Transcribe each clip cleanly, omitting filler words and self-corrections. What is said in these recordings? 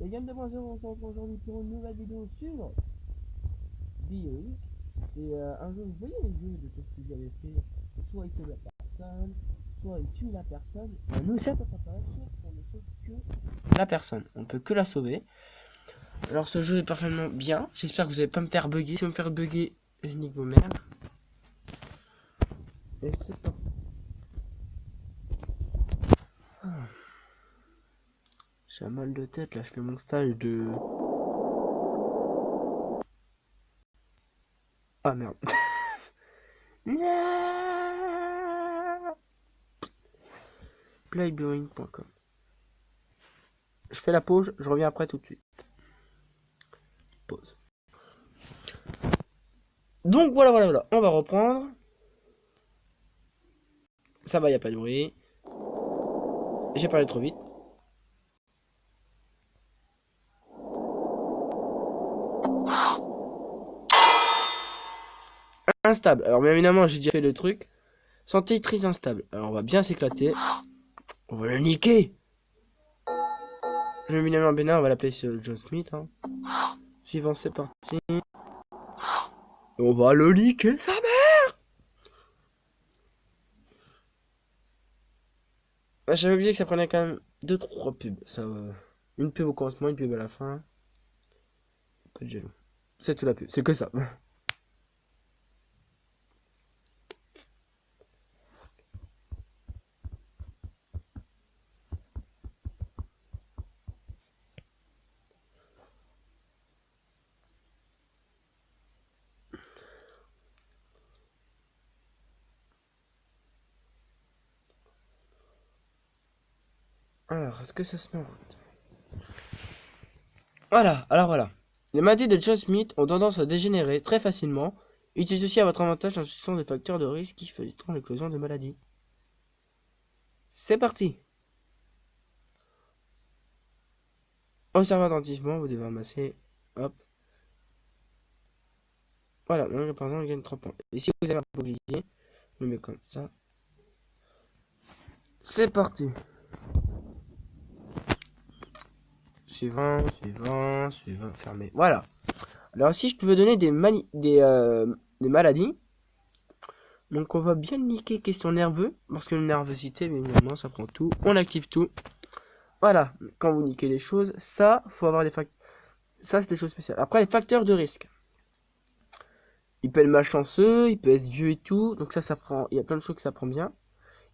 C'est Game 2.0, on se retrouve aujourd'hui pour une nouvelle vidéo sur Bionic. C'est un jeu, vous voyez les jeux de qu'est-ce qu'ils avaient fait. Soit ils sauvent la personne, soit ils tuent la personne. Nous, c'est à peu près pareil, sauf qu'on ne sauve que la personne. On peut que la sauver. Alors ce jeu est parfaitement bien. J'espère que vous n'allez pas me faire bugger. Si vous me faire bugger, je nique vos mères. Et c'est parti. J'ai un mal de tête là, je fais mon stage de... Ah merde. Playboring.com. Je fais la pause, je reviens après tout de suite. Pause. Donc voilà, on va reprendre. Ça va, y a pas de bruit. J'ai parlé trop vite. Instable. Alors bien évidemment, j'ai déjà fait le truc. Santé très instable. Alors on va bien s'éclater. On va le niquer. Bien évidemment, Bénin, on va l'appeler John Smith. Hein. Suivant, c'est parti. On va le niquer, sa mère. Ah, j'avais oublié que ça prenait quand même 2-3 pubs. Ça, une pub au commencement, une pub à la fin. Pas de jaloux. C'est tout la pub, c'est que ça. Alors, est-ce que ça se met en route? Voilà. Les maladies de John Smith ont tendance à dégénérer très facilement. Utilisez ceci à votre avantage en subissant des facteurs de risque qui faciliteront l'éclosion de maladies. C'est parti. Observez attentivement, vous devez ramasser. Hop. Voilà, donc par exemple, on gagne 3 points. Et si vous avez un bouclier, je le mets comme ça. C'est parti. Suivant, fermé. Voilà. Alors si je peux donner des maladies. Donc on va bien niquer question nerveux. Parce que la nervosité, bien évidemment, ça prend tout. On active tout. Voilà. Quand vous niquez les choses, ça, faut avoir des facteurs. Ça, c'est des choses spéciales. Après, les facteurs de risque. Il peut être malchanceux, il peut être vieux et tout. Donc ça prend. Il y a plein de choses que ça prend bien.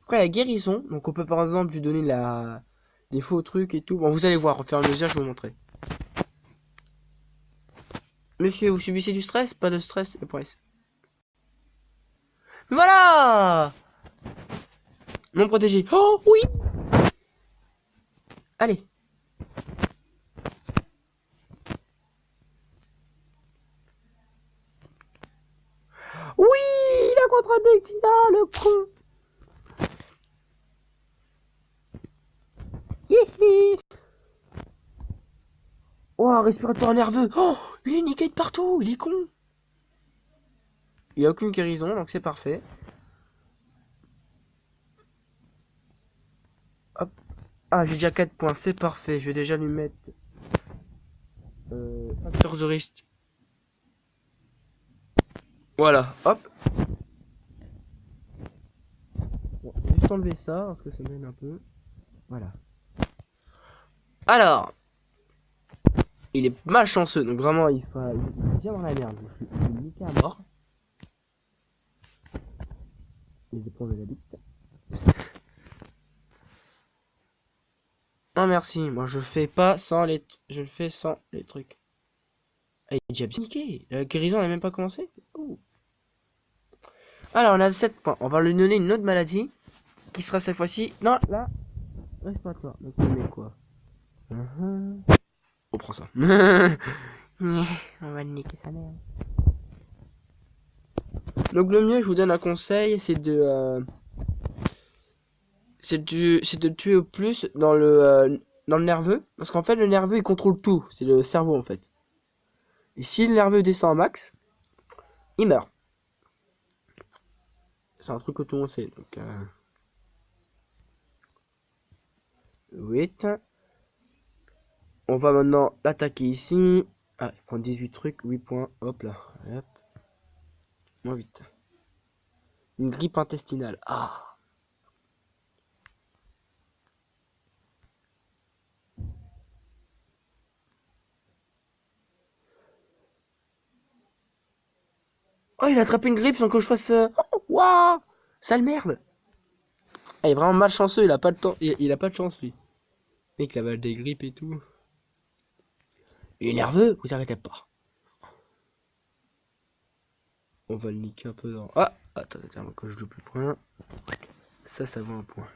Après, la guérison. Donc on peut par exemple lui donner des faux trucs et tout. Bon, vous allez voir, au fur et à mesure, je vais vous montrer. Monsieur, vous subissez du stress? Pas de stress, et presse. Voilà! Non protégé. Oh oui! Allez. Oui! Il a contradicté le con! Hihi! Oh, respiratoire nerveux! Oh! Il est niqué de partout! Il est con! Il a aucune guérison, donc c'est parfait. Hop. Ah, j'ai déjà 4 points, c'est parfait. Je vais déjà lui mettre... facteur de risque. Voilà, hop. Bon, je vais juste enlever ça, parce que ça mène un peu. Voilà. Alors, il est malchanceux, donc vraiment, il est bien dans la merde. Je vais le niquer à mort. Et je vais prendre la bite. Non merci, moi je fais pas sans les... Je le fais sans les trucs. Ah, il est déjà bien niqué. La guérison n'a même pas commencé. Ouh. Alors on a 7 points. On va lui donner une autre maladie. Qui sera cette fois-ci... Non, là... Respiratoire. Donc on met quoi? On prend ça. On va niquer sa mère. Donc le mieux, je vous donne un conseil, c'est de... c'est de tuer au plus dans le nerveux. Parce qu'en fait, le nerveux, il contrôle tout. C'est le cerveau, en fait. Et si le nerveux descend au max, il meurt. C'est un truc que tout le monde sait. Donc, 8. On va maintenant l'attaquer ici. Ah, il prend 18 trucs, 8 points. Hop là. Hop. Moins 8. Une grippe intestinale. Ah. Oh, il a attrapé une grippe sans que je fasse... Oh, waouh. Sale merde. Ah, il est vraiment malchanceux, il a pas de temps. Il a pas de chance, lui. Mec, il a des grippes et tout. Il est nerveux, vous arrêtez pas. On va le niquer un peu dans... Ah, attends, que je double le point. Ça vaut un point.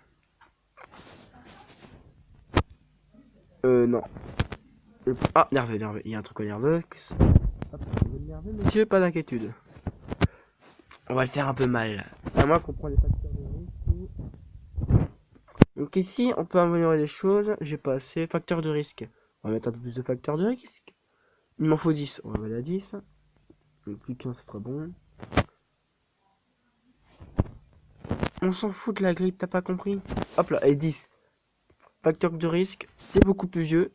Non. Ah, nerveux. Il y a un truc au nerveux. Hop, nerveux, monsieur, pas d'inquiétude. On va le faire un peu mal. À moins qu'on prend les facteurs de risque. Donc ici, on peut améliorer les choses. J'ai pas assez. Facteur de risque. On va mettre un peu plus de facteurs de risque. Il m'en faut 10. On va mettre à 10. Plus qu'un, c'est très bon. On s'en fout de la grippe, t'as pas compris? Hop là, et 10. Facteur de risque, c'est beaucoup plus vieux.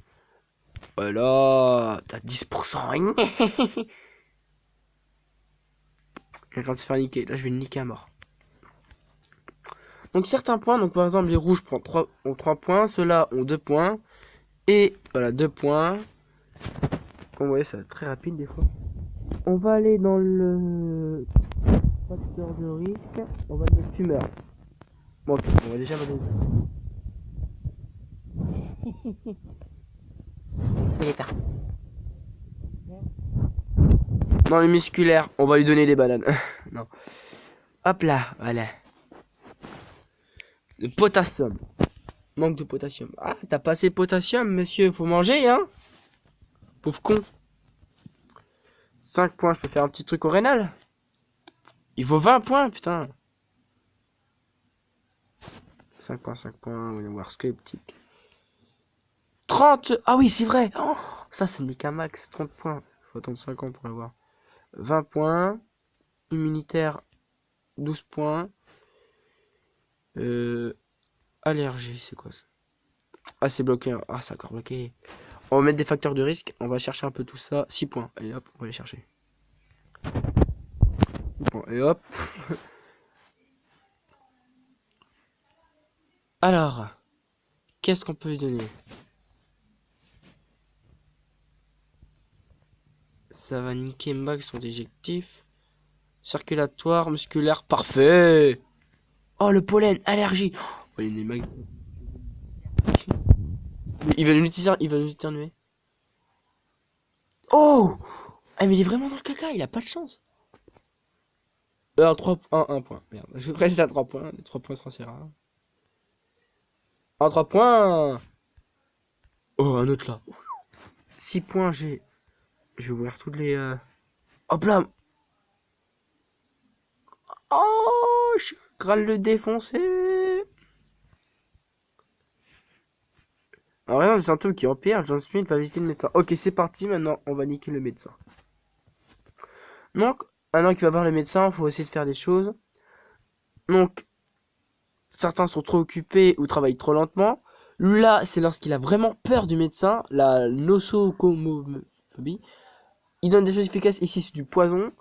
Voilà, t'as 10%. Il est en train de se faire niquer. Là, je vais le niquer à mort. Donc, certains points, donc par exemple, les rouges ont 3 points, ceux-là ont 2 points. Et voilà, 2 points. Comme vous voyez, ça va être très rapide des fois. On va aller dans le facteur de risque. On va mettre tumeur. Bon, ok, on va déjà valider. Il est parti. Dans les musculaires, on va lui donner des bananes. Non. Hop là, voilà. Le potassium. Manque de potassium. Ah, t'as pas assez de potassium, monsieur. Faut manger, hein. Pauvre con. 5 points, je peux faire un petit truc au rénal. Il vaut 20 points, putain. 5 points, voyons voir sceptique. 30. Ah oui, c'est vrai. Oh, ça, c'est nique un max. 30 points. Faut attendre 5 ans pour l'avoir. 20 points. Immunitaire, 12 points. Allergie, c'est quoi ça? Ah, c'est bloqué. Ah, c'est encore bloqué. On va mettre des facteurs de risque. On va chercher un peu tout ça. 6 points. Allez, hop, on va les chercher. 6 points. Et hop. Alors, qu'est-ce qu'on peut lui donner? Ça va niquer max son déjectif. Circulatoire, musculaire, parfait. Oh, le pollen, allergie. Oh, il est mag... il va nous éternuer. Oh! Ah, mais il est vraiment dans le caca, il a pas de chance. 1 point. Merde, je reste à 3 points. Les 3 points sera assez rare. 3 points. Oh, un autre là. 6 points, j'ai... Je vais ouvrir toutes les... Hop là. Oh, je suis crâne le défoncer. Alors, rien, c'est un truc qui empire. John Smith va visiter le médecin. Ok, c'est parti. Maintenant, on va niquer le médecin. Donc, maintenant qu'il va voir le médecin, il faut essayer de faire des choses. Donc, certains sont trop occupés ou travaillent trop lentement. Là, c'est lorsqu'il a vraiment peur du médecin, la nosocomophobie. Il donne des choses efficaces. Ici, c'est du poison.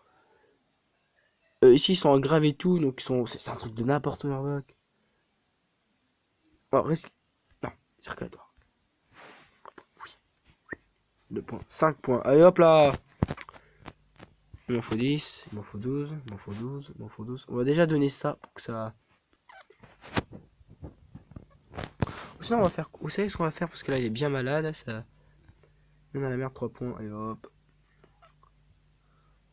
Ici, ils sont en grave et tout, donc c'est un truc de n'importe quoi. Oh, risque. Non, circulatoire. Oui. 2 points. 5 points. Allez, hop là. Il m'en faut 10, il m'en faut 12, il m'en faut 12, il m'en faut 12. On va déjà donner ça pour que ça... Sinon, on va faire... Vous savez ce qu'on va faire? Parce que là, il est bien malade, ça... On a la merde, 3 points, et hop.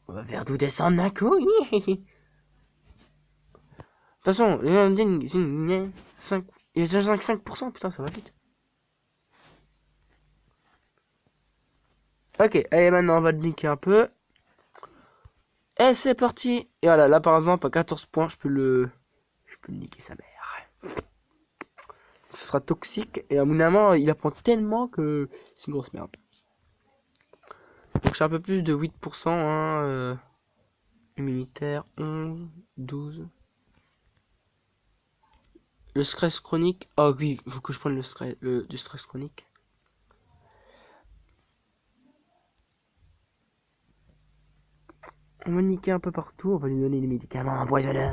On va faire tout descendre d'un coup. De toute façon, il y a déjà 5%, putain, ça va vite. Ok, allez, maintenant, on va le niquer un peu. Et c'est parti. Et voilà, là, par exemple, à 14 points, je peux le niquer sa mère. Ce sera toxique, et à mon avis, il apprend tellement que c'est une grosse merde. Donc, j'ai un peu plus de 8%, hein, immunitaire, 11, 12. Le stress chronique. Oh oui, il faut que je prenne du stress chronique. On va niquer un peu partout. On va lui donner des médicaments empoisonneurs.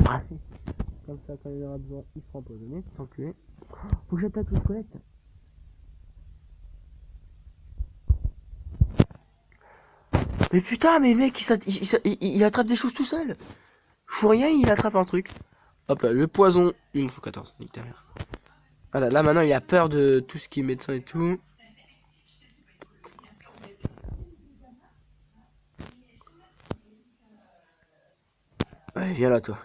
Comme ça, quand il aura besoin, il sera empoisonné. Tout enculé. Faut que j'attaque le squelette. Mais putain, mais le mec, il attrape des choses tout seul. Je fous rien, il attrape un truc. Hop là, le poison. Il me faut 14. Nique ta mère. Voilà, là maintenant, il a peur de tout ce qui est médecin et tout. Ouais, viens là, toi.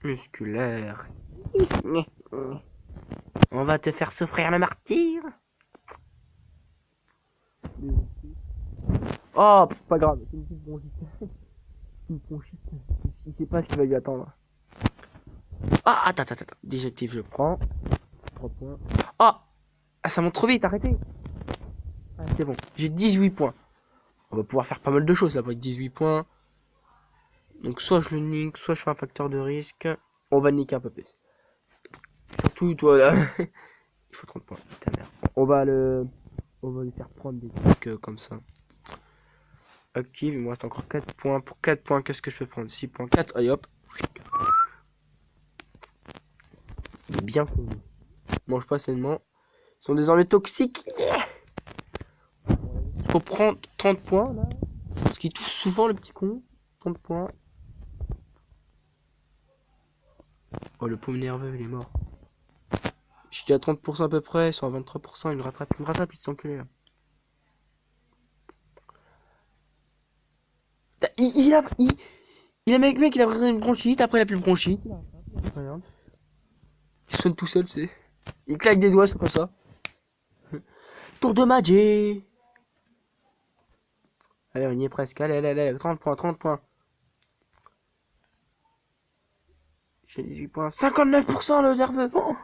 Musculaire. On va te faire souffrir le martyr. Oh, pas grave, c'est une petite bronchite. Une bronchite. Il sait pas ce qu'il va lui attendre. Ah, attends. Déjectif, je prends. 3 points. Ah, ça monte trop vite, arrêtez. Ah, c'est bon, j'ai 18 points. On va pouvoir faire pas mal de choses là avec 18 points. Donc soit je le nique, soit je fais un facteur de risque. On va le niquer un peu plus. Surtout toi là. Il faut 30 points. Ta mère. On va lui faire prendre des trucs comme ça. Active, il me reste encore 4 points. Pour 4 points, qu'est-ce que je peux prendre? 6 points, 4, allez hop. Il est bien connu. Mange pas sainement. Ils sont désormais toxiques. Je peux prendre 30 points là. Parce qu'il touche souvent le petit con. 30 points. Oh, le paume nerveux, il est mort. Je suis à 30% à peu près, ils sont à 23%, il me rattrape, il s'enculé là. Il a mec, il a pris une bronchite, après il a plus de bronchite. Regarde. Il sonne tout seul, c'est. Il claque des doigts, c'est comme ça. Tour de magie. Allez, on y est presque. Allez, 30 points, 30 points. J'ai 18 points. 59% le nerveux. Oh.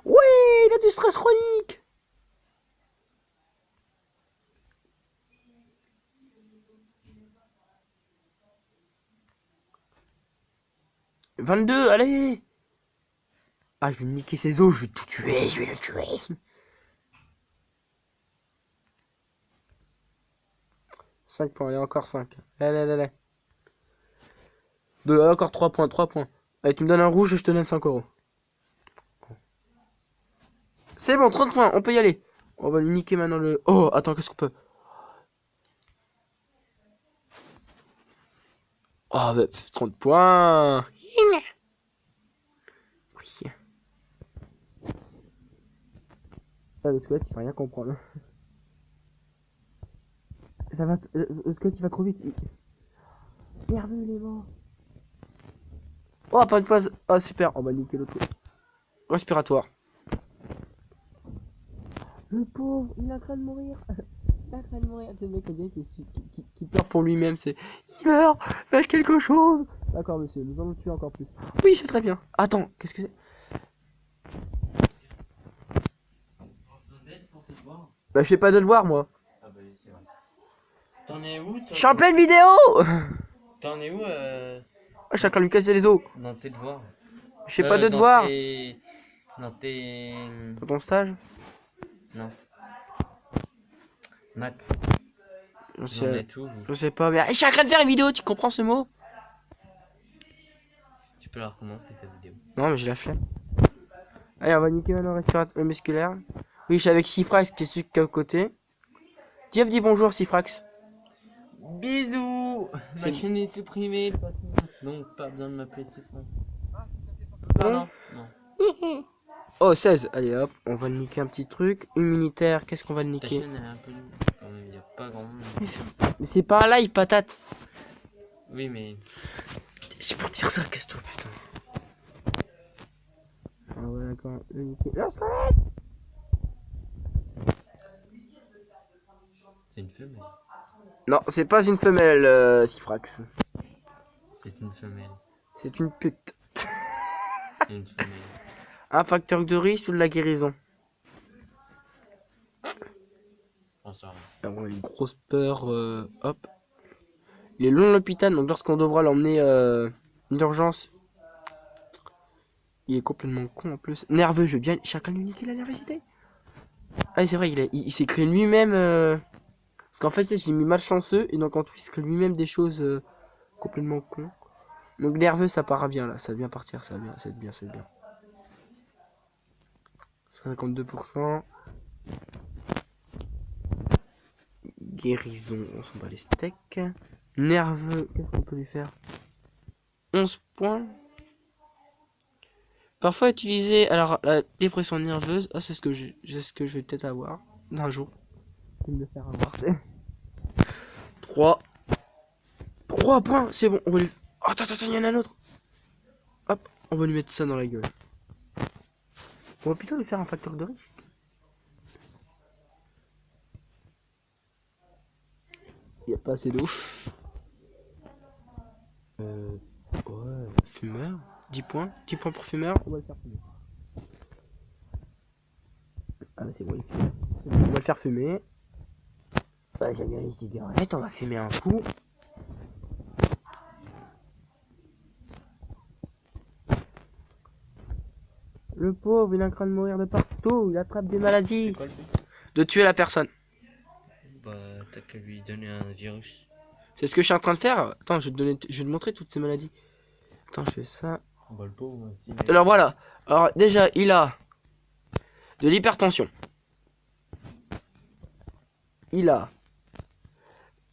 Ouais, il a du stress chronique. « 22, allez. Ah, je vais niquer ses os, je vais tout tuer, je vais le tuer. 5 points, allez, encore 5. Allez. Encore 3 points, 3 points. Allez, tu me donnes un rouge, je te donne 5 euros. C'est bon, 30 points, on peut y aller. On va lui niquer maintenant le... Oh, attends, qu'est-ce qu'on peut... Oh, bah, 30 points. Oui. Ah, le squelette, il va rien comprendre. Ça va... Le squelette, il va trop vite. Nerveux, il est mort. Oh, pas de pause. Oh, super, on va niquer le truc. Respiratoire. Le pauvre, il est en train de mourir. Il est en train de mourir. C'est le mec qui pleure pour lui-même. C'est... Il meurt. Faites quelque chose. D'accord, monsieur, nous allons le tuer encore plus. Oui, c'est très bien. Attends, qu'est-ce que c'est? Bah, je fais pas de devoir, moi. Ah bah, c'est vrai. T'en es où, toi? Je suis en pleine vidéo. T'en es où Chacun lui casser les os. dans tes devoirs? Je fais pas de devoir. Dans tes... Dans ton stage? Non. Maths. Je Vous en sais, êtes où, vous? je sais pas. Mais je suis en train de faire une vidéo, tu comprends ce mot? Tu peux la recommencer, cette vidéo. Non, mais je la fais. Allez, on va niquer maintenant le respiratoire musculaire. Oui, je suis avec Sifrax qui est celui qui est à côté. Dis bonjour, Sifrax. Bisous. C'est- Ma chaîne est supprimée. Donc, pas besoin de m'appeler Sifrax. Bon. Non. Oh, 16. Allez, hop, on va niquer un petit truc. Immunitaire, qu'est-ce qu'on va le Ta niquer? chaîne elle est un peu... Quand même, y a pas grand monde. Mais c'est pas un live, patate. Oui, mais... C'est pour dire ça, casse-toi, putain. Ah ouais, d'accord. Le niquer. Le squelette. C'est une femelle. Non, c'est pas une femelle, Sifrax. C'est une femelle. C'est une pute. C'est une femelle. Un facteur de risque ou de la guérison? Bonsoir. Alors, une grosse peur, hop. Il est loin de l'hôpital, donc lorsqu'on devra l'emmener d'urgence, il est complètement con en plus. Nerveux, je veux bien chacun lui niquer la nervosité. Ah, c'est vrai, il s'est créé lui-même. Parce qu'en fait, j'ai mis malchanceux. Et donc, en tout, il se crée lui-même des choses complètement cons. Donc, nerveux, ça part bien là. Ça vient partir, ça va bien. C'est bien, c'est bien. 52%. Guérison, on s'en bat les steaks. Nerveux, qu'est-ce qu'on peut lui faire? 11 points. Parfois utiliser. Alors, la dépression nerveuse. Ah, c'est ce que je vais peut-être avoir. D'un jour. Je vais me le faire avoir, tu sais. 3. 3 points, c'est bon. On va lui... Oh, attends, il y en a un autre. Hop, on va lui mettre ça dans la gueule. On va plutôt lui faire un facteur de risque. Il n'y a pas assez d'eau. Ouais, fumeur. 10 points. 10 points pour fumeur. On va le faire fumer. Ah bah c'est bon, il fume. On va le faire fumer. Ah, j'aime bien les cigarettes. On va fumer un coup. Le pauvre, il est en train de mourir de partout. Il attrape des maladies. C'est quoi le but? De tuer la personne. Bah, t'as qu'à lui donner un virus. C'est ce que je suis en train de faire. Attends, je vais te montrer toutes ces maladies. Attends, je fais ça. Bah, le pauvre aussi. Alors voilà. Alors déjà, il a de l'hypertension. Il a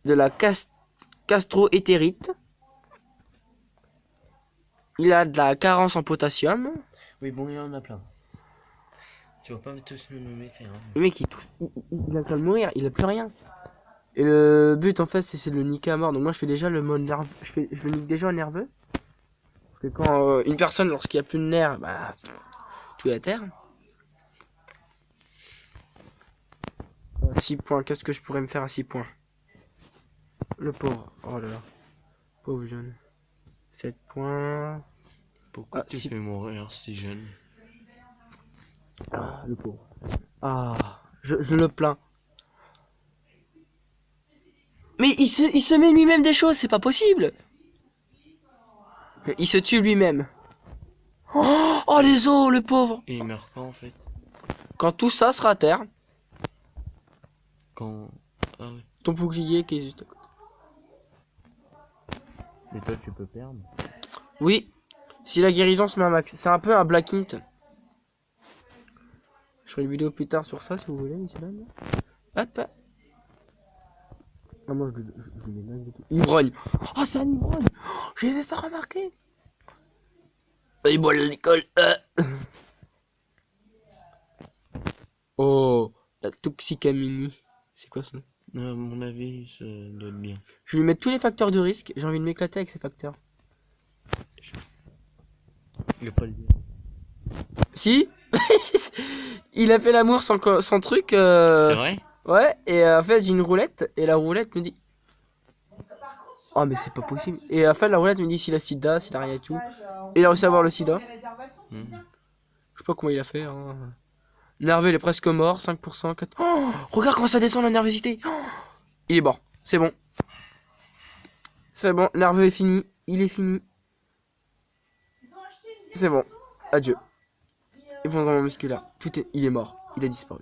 de la gastroentérite. Il a de la carence en potassium. Oui, bon, il y en a plein. Tu vas pas tous me nommer, faire. Hein. Le mec, il a qu'à le mourir. Il a plus rien. Et le but, en fait, c'est de le niquer à mort. Donc moi, je fais déjà le mode nerveux. Je le nique déjà en nerveux. Parce que quand une personne, lorsqu'il n'y a plus de nerfs, bah, tu es à terre. 6 points. Qu'est-ce que je pourrais me faire à 6 points? Le pauvre. Oh là là. Pauvre jeune. 7 points. Pourquoi tu fais mourir si jeune? Ah, le pauvre. Ah, je le plains. Mais il se met lui-même des choses, c'est pas possible. Il se tue lui-même. Oh, les os, le pauvre. Et il meurt quand en fait? Quand tout ça sera à terre, Quand. Ah ouais. ton bouclier qui est juste à côté. Mais toi tu peux perdre. Oui, si la guérison se met à max. C'est un peu un Black Int. Je ferai une vidéo plus tard sur ça si vous voulez, monsieur Dan. Hop. Ah, moi je mets dingue du tout. Ivrogne. Oh, c'est un ivrogne. Je l'avais pas remarqué. Il boit l'alcool. Oh, la toxicamini. C'est quoi ce nom? À mon avis, ça doit être bien. Je vais lui mettre tous les facteurs de risque. J'ai envie de m'éclater avec ces facteurs. Il a pas le dire. Si. Il a fait l'amour sans truc. C'est vrai? Ouais, et en fait j'ai une roulette. Et la roulette me dit... Oh mais c'est pas possible. Et à la fin la roulette me dit s'il a sida, s'il a rien et tout. Et il a réussi à avoir le sida. Mmh. Je sais pas comment il a fait. Hein. Nerveux, il est presque mort. 5%. 4... Oh, regarde comment ça descend la nervosité. Oh, il est mort. C'est bon. C'est bon. Nerveux est fini. Il est fini. C'est bon. Adieu. Effondrement musculaire. Il est mort. Il a disparu.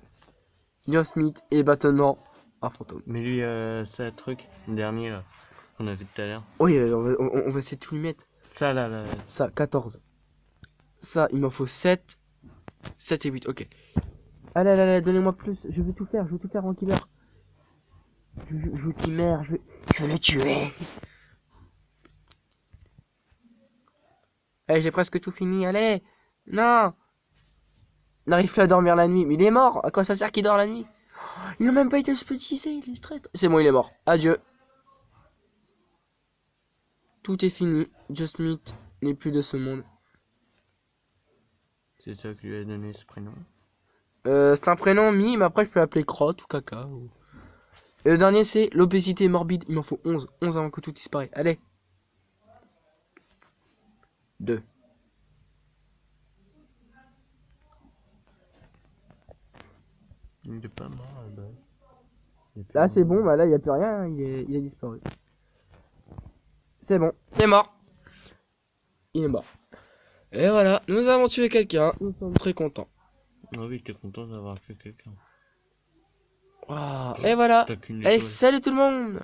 John Smith et bâtonnement. Un fantôme. Mais lui, c'est un truc, le dernier là, qu'on a vu tout à l'heure. Oui, on va essayer de tout lui mettre. Ça là. Ça, 14. Ça, il m'en faut 7. 7 et 8, ok. Allez, donnez-moi plus. Je veux tout faire avant qu'il meure. Je veux qu'il meure. Je veux le tuer. Allez, j'ai presque tout fini. Allez. Non. N'arrive plus à dormir la nuit. Mais il est mort. À quoi ça sert qu'il dort la nuit? Il n'a même pas été spécisé. Il est straight. C'est bon, il est mort. Adieu. Tout est fini. Just Meet n'est plus de ce monde. C'est toi qui lui as donné ce prénom. C'est un prénom Mi, mais après je peux l'appeler Crotte ou Caca. Ou... Et le dernier c'est l'obésité morbide. Il m'en faut 11. 11 avant que tout disparaisse. Allez. 2. Il est pas mort à la base. Là c'est bon, bah là il n'y a plus rien. Il a disparu. C'est bon. Il est mort. Il est mort. Et voilà, nous avons tué quelqu'un. Nous sommes très contents. Ah oui, t'es content d'avoir fait quelqu'un. Waouh, et voilà. T'as qu'une Allez, étoile. salut tout le monde!